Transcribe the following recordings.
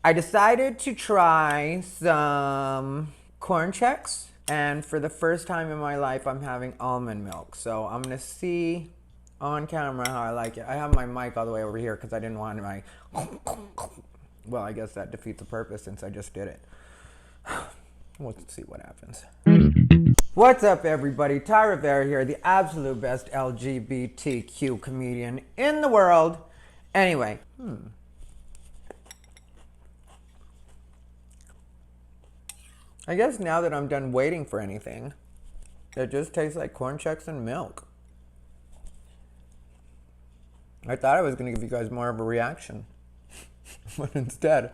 I decided to try some corn checks, and for the first time in my life, I'm having almond milk. So I'm gonna see on camera how I like it. I have my mic all the way over here because I didn't want my. Well, I guess that defeats the purpose since I just did it. We'll see what happens. What's up, everybody? Ty Rivera here, the absolute best LGBTQ comedian in the world. Anyway, I guess now that I'm done waiting for anything, it just tastes like corn checks and milk. I thought I was going to give you guys more of a reaction, but instead,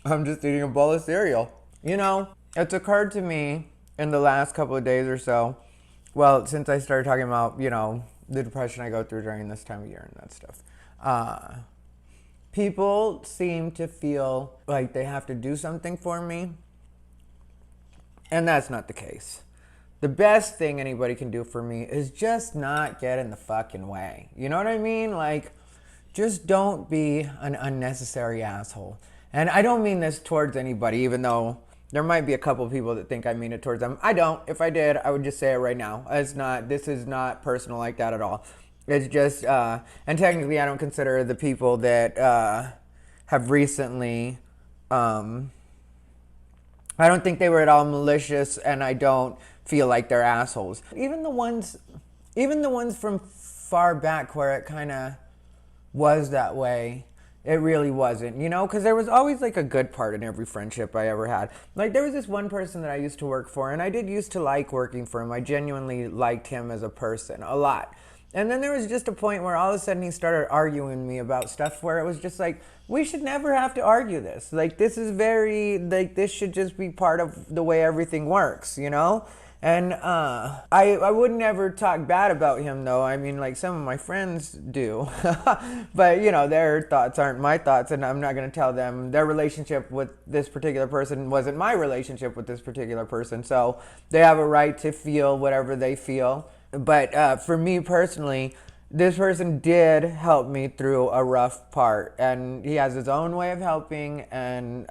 I'm just eating a bowl of cereal. You know, it's occurred to me in the last couple of days or so, well, since I started talking about, the depression I go through during this time of year and that stuff, people seem to feel like they have to do something for me, and that's not the case. The best thing anybody can do for me is just not get in the fucking way. You know what I mean? Like, just don't be an unnecessary asshole. And I don't mean this towards anybody, even though there might be a couple of people that think I mean it towards them. I don't. If I did, I would just say it right now. This is not personal like that at all. It's just, and technically I don't consider the people that have recently, I don't think they were at all malicious, and I don't feel like they're assholes. Even the ones from far back where it kind of was that way, it really wasn't, because there was always like a good part in every friendship I ever had. Like, there was this one person that I used to work for, and I did used to like working for him. I genuinely liked him as a person a lot. And then there was just a point where all of a sudden he started arguing with me about stuff where it was just like, we should never have to argue this. Like, this is this should just be part of the way everything works, And I would never talk bad about him, though. I mean, like, some of my friends do. But, their thoughts aren't my thoughts, and I'm not going to tell them their relationship with this particular person wasn't my relationship with this particular person. So they have a right to feel whatever they feel. But for me personally, this person did help me through a rough part, and he has his own way of helping, and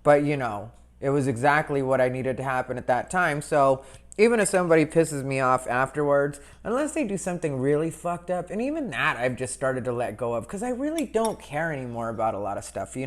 but it was exactly what I needed to happen at that time. So even if somebody pisses me off afterwards, unless they do something really fucked up, and even that I've just started to let go of, because I really don't care anymore about a lot of stuff,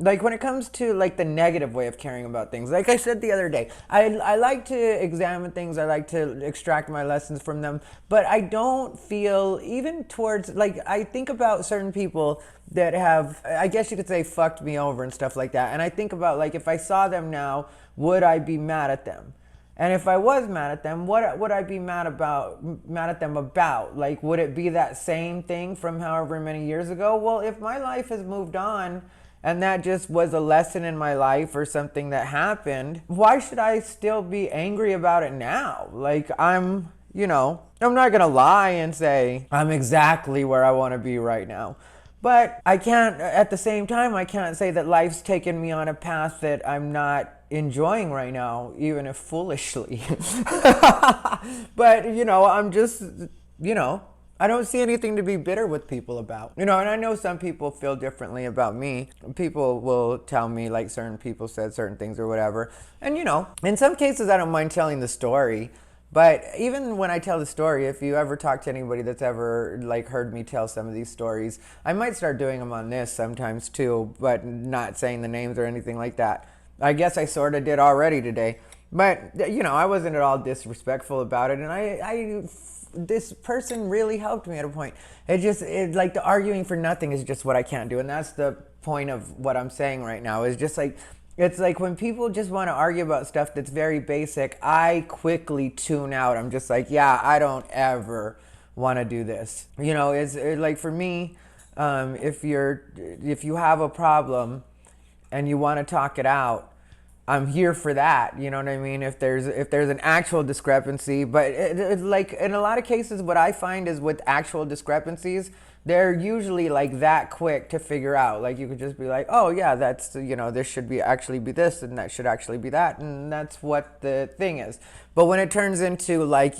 Like, when it comes to, like, the negative way of caring about things, like I said the other day, I like to examine things, I like to extract my lessons from them, but I don't feel, even towards, like, I think about certain people that have, I guess you could say, fucked me over and stuff like that, and I think about, like, if I saw them now, would I be mad at them? And if I was mad at them, what would I be mad at them about? Like, would it be that same thing from however many years ago? Well, if my life has moved on, and that just was a lesson in my life or something that happened, why should I still be angry about it now? Like, I'm not gonna lie and say I'm exactly where I want to be right now. But I can't, at the same time, I can't say that life's taken me on a path that I'm not enjoying right now, even if foolishly. But, I'm just, I don't see anything to be bitter with people about. And I know some people feel differently about me. People will tell me, like, certain people said certain things or whatever. And, in some cases I don't mind telling the story. But even when I tell the story, if you ever talk to anybody that's ever, like, heard me tell some of these stories, I might start doing them on this sometimes too, but not saying the names or anything like that. I guess I sort of did already today. But, I wasn't at all disrespectful about it. And this person really helped me at a point. Like, the arguing for nothing is just what I can't do. And that's the point of what I'm saying right now, is just like, it's like when people just want to argue about stuff that's very basic, I quickly tune out. I'm just like, yeah, I don't ever want to do this. Like, for me, if you have a problem and you want to talk it out, I'm here for that. You know what I mean? If there's an actual discrepancy, but like, in a lot of cases, what I find is with actual discrepancies, they're usually like that quick to figure out. Like, you could just be like, oh yeah, that's, this should actually be this, and that should actually be that, and that's what the thing is. But when it turns into, like,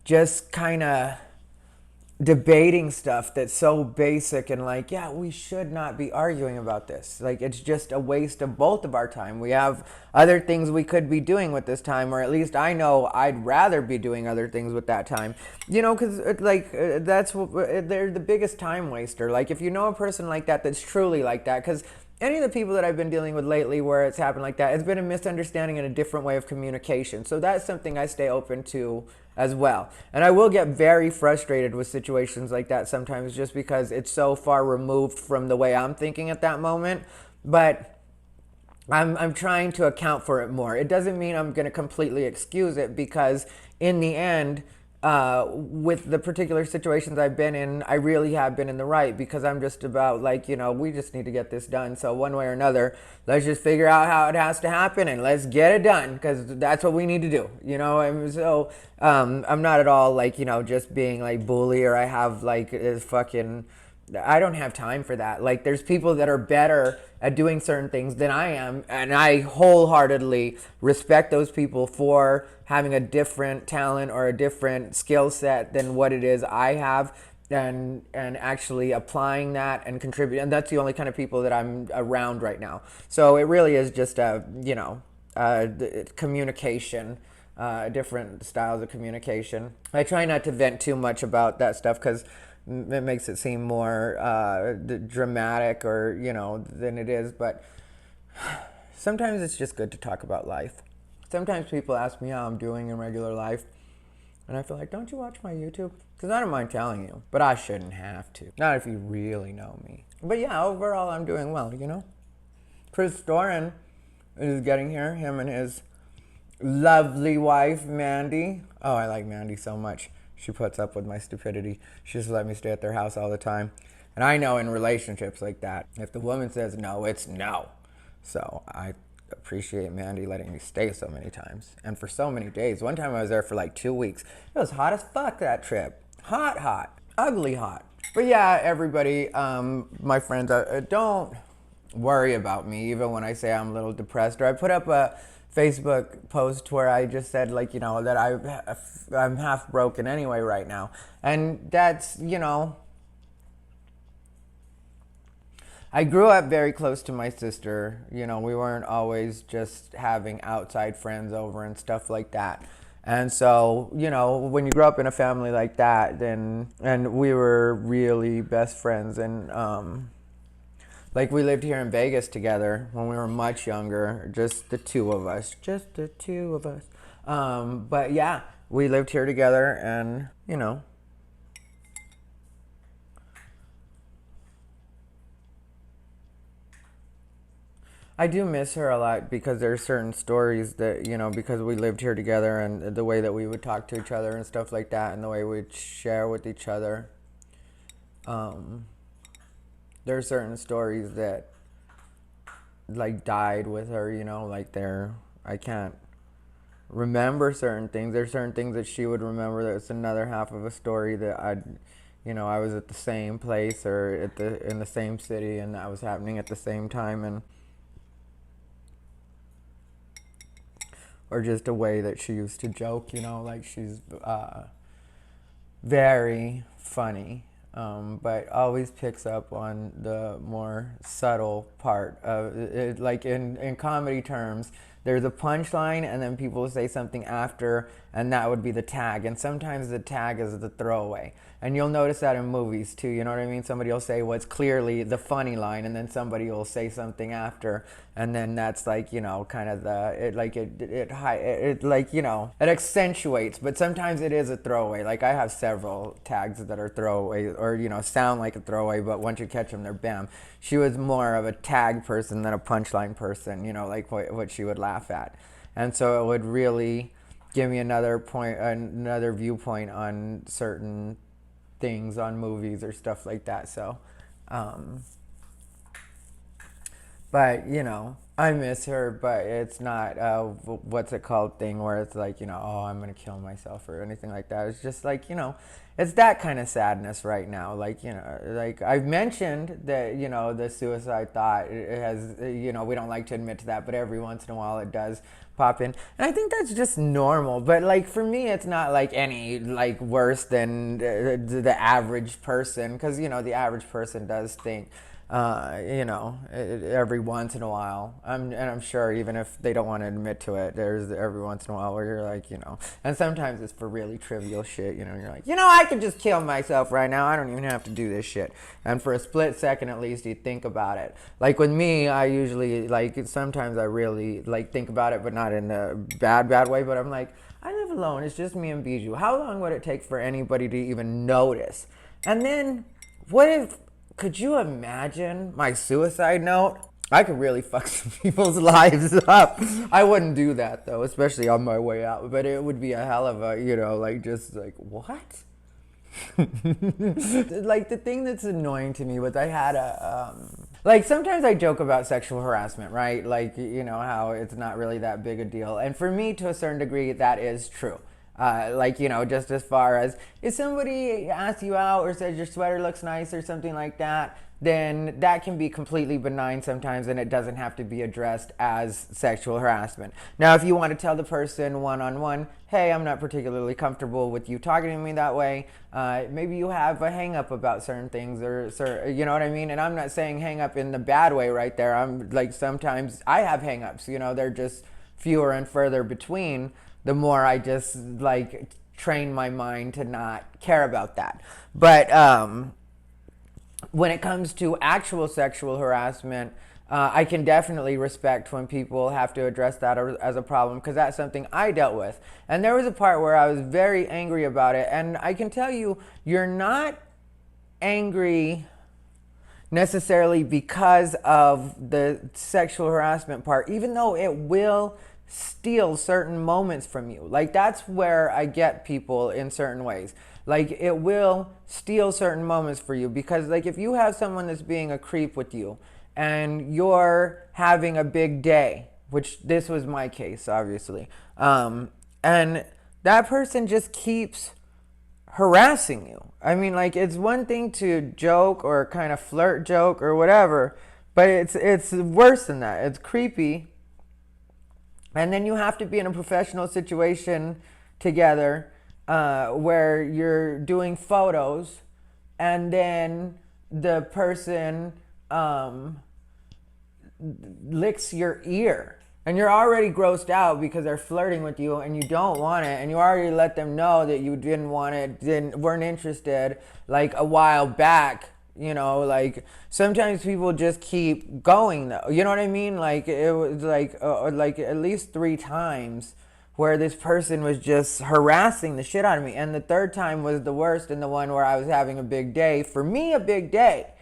just kind of debating stuff that's so basic and like, yeah, we should not be arguing about this. Like, it's just a waste of both of our time. We have other things we could be doing with this time, or at least I know I'd rather be doing other things with that time. You know, because that's they're the biggest time waster. Like, if you know a person like that that's truly like that, because any of the people that I've been dealing with lately where it's happened like that, it's been a misunderstanding and a different way of communication. So that's something I stay open to as well. And I will get very frustrated with situations like that sometimes just because it's so far removed from the way I'm thinking at that moment. But I'm trying to account for it more. It doesn't mean I'm going to completely excuse it because in the end, with the particular situations I've been in, I really have been in the right because I'm just about like, we just need to get this done. So one way or another, let's just figure out how it has to happen and let's get it done because that's what we need to do, And so I'm not at all like, just being like bully or I have like this fucking I don't have time for that. Like, there's people that are better at doing certain things than I am, and I wholeheartedly respect those people for having a different talent or a different skill set than what it is I have, and actually applying that and contributing. And that's the only kind of people that I'm around right now. So it really is just communication. Different styles of communication. I try not to vent too much about that stuff because it makes it seem more dramatic or than it is, but sometimes it's just good to talk about life. Sometimes people ask me how I'm doing in regular life and I feel like, don't you watch my YouTube? Because I don't mind telling you, but I shouldn't have to, not if you really know me. But yeah, overall I'm doing well. Chris Doran is getting here, him and his lovely wife Mandy. Oh, I like Mandy so much. She puts up with my stupidity. She just let me stay at their house all the time. And I know in relationships like that, if the woman says no, it's no. So I appreciate Mandy letting me stay so many times. And for so many days. One time I was there for like 2 weeks. It was hot as fuck that trip. Hot. Ugly hot. But yeah, everybody, my friends, don't worry about me even when I say I'm a little depressed. Or I put up a Facebook post where I just said that I'm half broken anyway right now. And that's, I grew up very close to my sister. We weren't always just having outside friends over and stuff like that. And so, when you grow up in a family like that, and we were really best friends and, like we lived here in Vegas together when we were much younger, just the two of us. But yeah, we lived here together and, I do miss her a lot because there's certain stories that, because we lived here together and the way that we would talk to each other and stuff like that and the way we'd share with each other. There are certain stories that like died with her, I can't remember certain things. There's certain things that she would remember that's another half of a story that I was at the same place or in the same city and that was happening at the same time, and or just a way that she used to joke, like she's very funny. But always picks up on the more subtle part of it. Like in comedy terms, there's a punchline and then people say something after, and that would be the tag. And sometimes the tag is the throwaway. And you'll notice that in movies too, you know what I mean? Somebody will say what's clearly the funny line, and then somebody will say something after, and then that's like, kind of it accentuates, but sometimes it is a throwaway. Like I have several tags that are throwaway or, sound like a throwaway, but once you catch them, they're bam. She was more of a tag person than a punchline person, like what she would laugh at. And so it would really give me another viewpoint on certain things on movies or stuff like that. So, but I miss her, but it's not what's it called thing where it's like, oh, I'm gonna kill myself or anything like that. It's just like, it's that kind of sadness right now. Like, like I've mentioned that, the suicide thought, it has, we don't like to admit to that, but every once in a while it does pop in. And I think that's just normal. But like for me, it's not like any like worse than the average person, because, the average person does think every once in a while. And I'm sure even if they don't want to admit to it, there's every once in a while where you're like, and sometimes it's for really trivial shit, you're like, I could just kill myself right now. I don't even have to do this shit. And for a split second, at least, you think about it. Like with me, I usually, like, sometimes I really, like, think about it, but not in a bad way. But I'm like, I live alone. It's just me and Bijou. How long would it take for anybody to even notice? And then, what if, could you imagine my suicide note? I could really fuck some people's lives up. I wouldn't do that though, especially on my way out. But it would be a hell of a, like just like, what? Like the thing that's annoying to me was I had like sometimes I joke about sexual harassment, right? Like, how it's not really that big a deal. And for me, to a certain degree, that is true. Like, just as far as if somebody asks you out or says your sweater looks nice or something like that, then that can be completely benign sometimes, and it doesn't have to be addressed as sexual harassment. Now, if you want to tell the person one-on-one, hey, I'm not particularly comfortable with you talking to me that way, maybe you have a hang-up about certain things, or you know what I mean? And I'm not saying hang-up in the bad way right there. I'm like, sometimes I have hang-ups, they're just fewer and further between the more I just like train my mind to not care about that. But when it comes to actual sexual harassment, I can definitely respect when people have to address that as a problem, because that's something I dealt with. And there was a part where I was very angry about it. And I can tell you, you're not angry necessarily because of the sexual harassment part, even though it will steal certain moments from you. Like, that's where I get people in certain ways. Like, it will steal certain moments for you, because like if you have someone that's being a creep with you and you're having a big day, which this was my case obviously, and that person just keeps harassing you. I mean, like, it's one thing to joke or kind of flirt joke or whatever, but it's worse than that. It's creepy. And then you have to be in a professional situation together where you're doing photos, and then the person licks your ear. And you're already grossed out because they're flirting with you and you don't want it. And you already let them know that you didn't want it, weren't interested, like a while back. Like sometimes people just keep going though. You know what I mean? Like it was like at least 3 times where this person was just harassing the shit out of me. And the third time was the worst, and the one where I was having a big day. For me, a big day.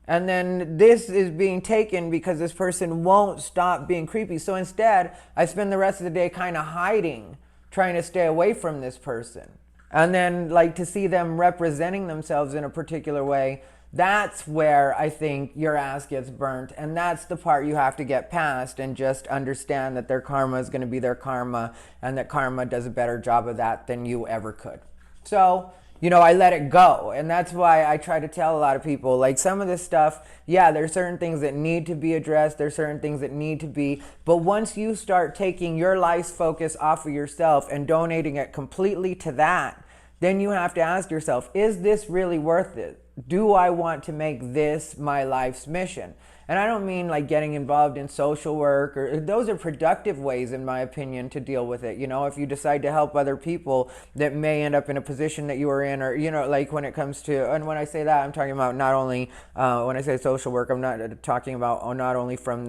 And then this is being taken because this person won't stop being creepy. So instead, I spend the rest of the day kind of hiding, trying to stay away from this person. And then like to see them representing themselves in a particular way, that's where I think your ass gets burnt. And that's the part you have to get past and just understand that their karma is going to be their karma, and that karma does a better job of that than you ever could. So, I let it go. And that's why I try to tell a lot of people, like, some of this stuff, yeah, there's certain things that need to be addressed. There's certain things that need to be. But once you start taking your life's focus off of yourself and donating it completely to that, then you have to ask yourself, is this really worth it? Do I want to make this my life's mission? And I don't mean like getting involved in social work, or those are productive ways, in my opinion, to deal with it. If you decide to help other people that may end up in a position that you were in, or, like when it comes to, and when I say that, I'm talking about not only, when I say social work, I'm not talking about not only from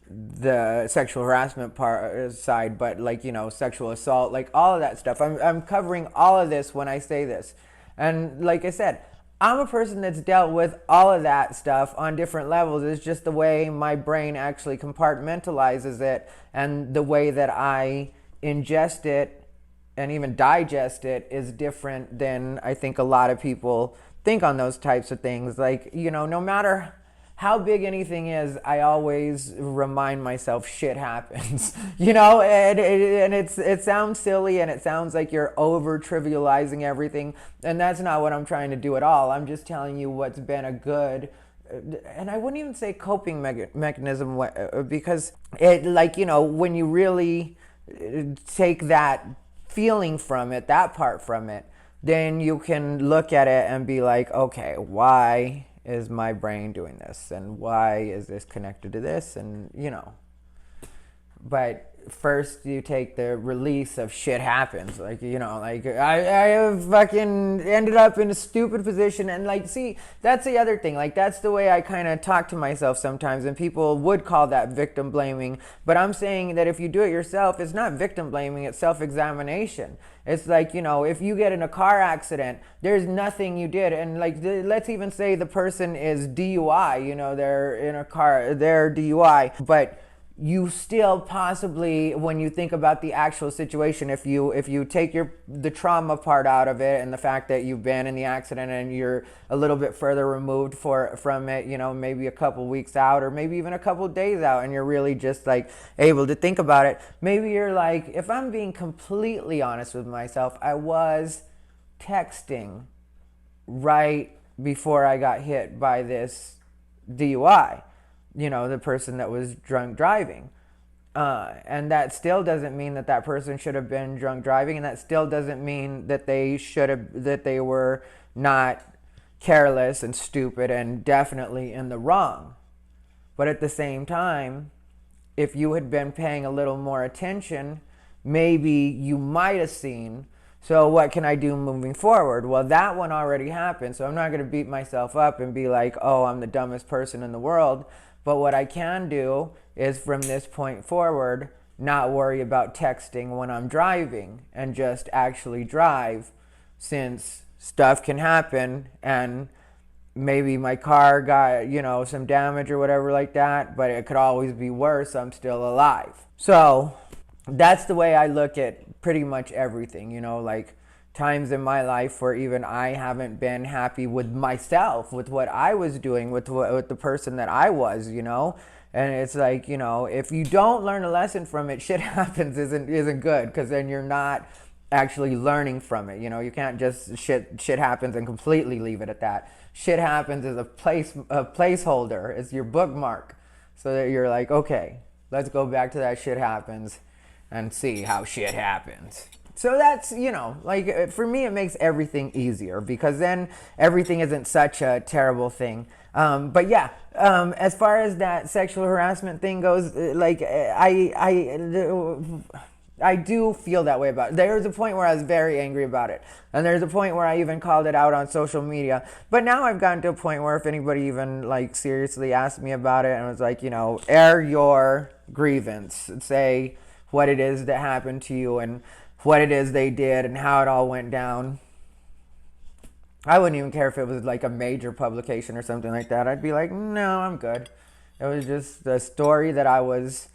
the sexual harassment part side, but like, sexual assault, like all of that stuff. I'm covering all of this when I say this. And like I said, I'm a person that's dealt with all of that stuff on different levels. It's just the way my brain actually compartmentalizes it, and the way that I ingest it and even digest it is different than I think a lot of people think on those types of things. Like, no matter how big anything is, I always remind myself shit happens. You know, and it sounds silly and it sounds like you're over trivializing everything, and that's not what I'm trying to do at all. I'm just telling you what's been a good, and I wouldn't even say coping mechanism, because it, like, you know, when you really take that feeling from it, that part from it, then you can look at it and be like, okay, why is my brain doing this, and why is this connected to this, and you know. But first you take the release of shit happens, like, you know, like I have fucking ended up in a stupid position, and like, see, that's the other thing, like that's the way I kind of talk to myself sometimes, and people would call that victim blaming, but I'm saying that if you do it yourself, it's not victim blaming, it's self-examination. It's like, you know, if you get in a car accident, there's nothing you did, and like, let's even say the person is DUI, you know, they're in a car, they're DUI, but you still possibly, when you think about the actual situation, if you take the trauma part out of it and the fact that you've been in the accident and you're a little bit further removed from it, you know, maybe a couple weeks out or maybe even a couple days out, and you're really just like able to think about it, maybe you're like, if I'm being completely honest with myself, I was texting right before I got hit by this DUI, you know, the person that was drunk driving. And that still doesn't mean that person should have been drunk driving, and that still doesn't mean that they were not careless and stupid and definitely in the wrong. But at the same time, if you had been paying a little more attention, maybe you might have seen, so what can I do moving forward? Well, that one already happened, so I'm not going to beat myself up and be like, oh, I'm the dumbest person in the world. But what I can do is, from this point forward, not worry about texting when I'm driving and just actually drive, since stuff can happen and maybe my car got, you know, some damage or whatever like that, but it could always be worse. I'm still alive. So that's the way I look at pretty much everything, you know, like times in my life where even I haven't been happy with myself, with what I was doing, with the person that I was, you know. And it's like, you know, if you don't learn a lesson from it, shit happens isn't good, because then you're not actually learning from it. You know, you can't just shit happens and completely leave it at that. Shit happens is a placeholder. It's your bookmark, so that you're like, okay, let's go back to that shit happens and see how shit happens. So that's, you know, like, for me, it makes everything easier, because then everything isn't such a terrible thing. But yeah, as far as that sexual harassment thing goes, like, I do feel that way about it. There was a point where I was very angry about it, and there's a point where I even called it out on social media. But now I've gotten to a point where if anybody even like seriously asked me about it and was like, you know, air your grievance, say what it is that happened to you and what it is they did and how it all went down, I wouldn't even care if it was like a major publication or something like that. I'd be like, no, I'm good. It was just a story that I was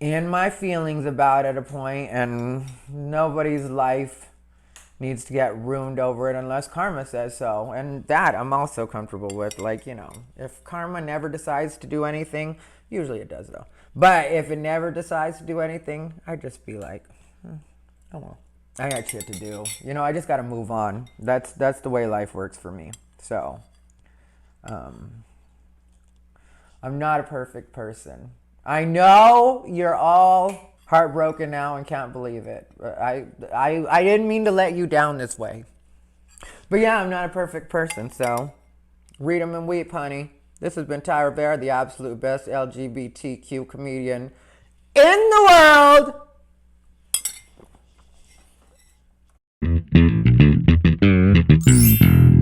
in my feelings about at a point, and nobody's life needs to get ruined over it unless karma says so. And that I'm also comfortable with. Like, you know, if karma never decides to do anything, usually it does though, but if it never decides to do anything, I'd just be like, oh well, I got shit to do. You know, I just got to move on. That's the way life works for me. So, I'm not a perfect person. I know you're all heartbroken now and can't believe it. I didn't mean to let you down this way. But yeah, I'm not a perfect person, so read them and weep, honey. This has been Ty Rivera, the absolute best LGBTQ comedian in the world.